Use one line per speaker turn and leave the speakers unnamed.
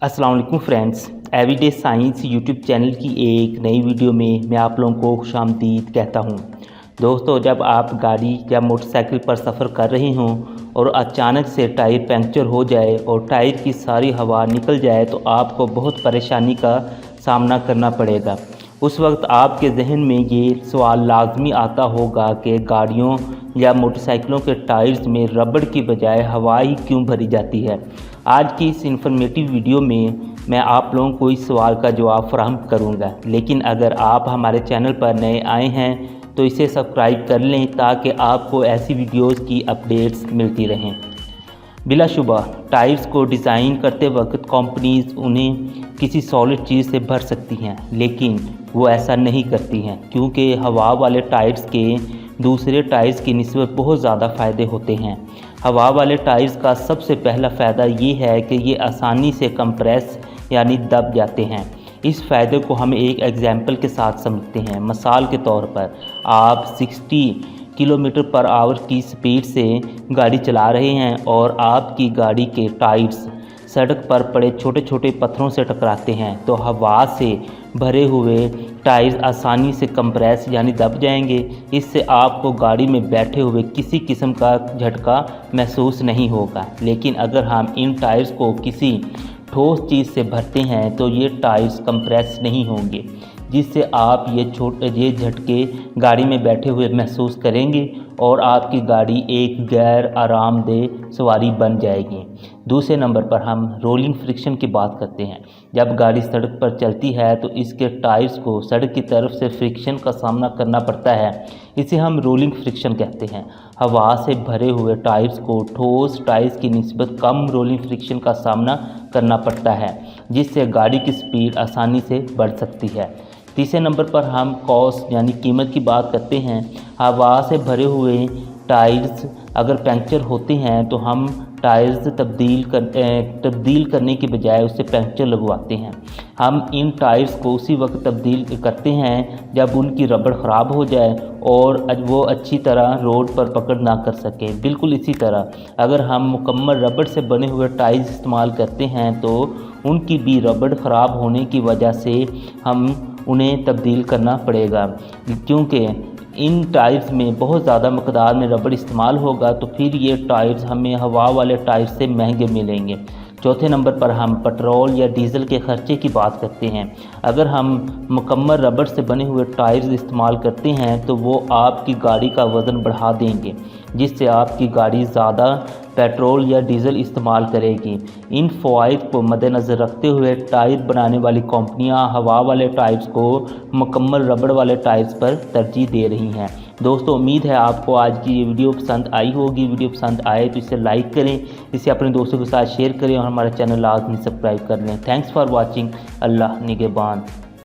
अस्सलाम वालेकुम friends, everyday science YouTube channel की एक नई वीडियो में मैं आप लोगों को खुशामदीद कहता हूं। दोस्तों, जब आप गाड़ी या मोटरसाइकिल पर सफ़र कर रहे हों और अचानक से टायर पंक्चर हो जाए और टायर की सारी हवा निकल जाए तो आपको बहुत परेशानी का सामना करना पड़ेगा। उस वक्त आपके जहन में ये सवाल लाजमी आता होगा कि गाड़ियों या मोटरसाइकिलों के टायर्स में रबड़ की बजाय हवा ही क्यों भरी जाती है। आज की इस इन्फॉर्मेटिव वीडियो में मैं आप लोगों को इस सवाल का जवाब फराहम करूंगा। लेकिन अगर आप हमारे चैनल पर नए आए हैं तो इसे सब्सक्राइब कर लें ताकि आपको ऐसी वीडियोस की अपडेट्स मिलती रहें। बिलाशुबा टायर्स को डिज़ाइन करते वक्त कंपनीज उन्हें किसी सॉलिड चीज़ से भर सकती हैं, लेकिन वो ऐसा नहीं करती हैं क्योंकि हवा वाले टायर्स के दूसरे टायर्स की निस्बत बहुत ज़्यादा फ़ायदे होते हैं। हवा वाले टायर्स का सबसे पहला फ़ायदा ये है कि ये आसानी से कंप्रेस यानी दब जाते हैं। इस फ़ायदे को हम एक एग्जाम्पल के साथ समझते हैं। मिसाल के तौर पर आप 60 किलोमीटर पर आवर की स्पीड से गाड़ी चला रहे हैं और आपकी गाड़ी के टायर्स सड़क पर पड़े छोटे छोटे पत्थरों से टकराते हैं तो हवा से भरे हुए टायर्स आसानी से कंप्रेस यानी दब जाएंगे। इससे आपको गाड़ी में बैठे हुए किसी किस्म का झटका महसूस नहीं होगा। लेकिन अगर हम इन टायर्स को किसी ठोस चीज़ से भरते हैं तो ये टायर्स कंप्रेस नहीं होंगे, जिससे आप ये झटके गाड़ी में बैठे हुए महसूस करेंगे और आपकी गाड़ी एक गैर आरामदेह सवारी बन जाएगी। दूसरे नंबर पर हम रोलिंग फ्रिक्शन की बात करते हैं। जब गाड़ी सड़क पर चलती है तो इसके टायर्स को सड़क की तरफ से फ्रिक्शन का सामना करना पड़ता है। इसे हम रोलिंग फ्रिक्शन कहते हैं। हवा से भरे हुए टायर्स को ठोस टायर्स की निस्बत कम रोलिंग फ्रिक्शन का सामना करना पड़ता है, जिससे गाड़ी की स्पीड आसानी से बढ़ सकती है। तीसरे नंबर पर हम कॉस्ट यानी कीमत की बात करते हैं। हवा से भरे हुए टायर्स अगर पंक्चर होते हैं तो हम टायर्स तब्दील करने के बजाय उससे पंक्चर लगवाते हैं। हम इन टायर्स को उसी वक्त तब्दील करते हैं जब उनकी रबड़ ख़राब हो जाए और वो अच्छी तरह रोड पर पकड़ ना कर सके। बिल्कुल इसी तरह अगर हम मुकम्मल रबड़ से बने हुए टायर्स इस्तेमाल करते हैं तो उनकी भी रबड़ ख़राब होने की वजह से हम उन्हें तब्दील करना पड़ेगा, क्योंकि इन टायर्स में बहुत ज़्यादा मकदार में रबड़ इस्तेमाल होगा तो फिर ये टायर्स हमें हवा वाले टायर्स से महंगे मिलेंगे। चौथे नंबर पर हम पेट्रोल या डीज़ल के ख़र्चे की बात करते हैं। अगर हम मुकम्मल रबड़ से बने हुए टायर्स इस्तेमाल करते हैं तो वो आपकी गाड़ी का वज़न बढ़ा देंगे, जिससे आपकी गाड़ी ज़्यादा पेट्रोल या डीज़ल इस्तेमाल करेगी। इन फ़वाइद को मद्देनज़र रखते हुए टायर बनाने वाली कंपनियां हवा वाले टायर्स को मुकम्मल रबड़ वाले टायर्स पर तरजीह दे रही हैं। दोस्तों, उम्मीद है आपको आज की ये वीडियो पसंद आई होगी। वीडियो पसंद आए तो इसे लाइक करें, इसे अपने दोस्तों के साथ शेयर करें और हमारा चैनल लाजमी सब्सक्राइब कर लें। Thanks for watching. अल्लाह निगहबान।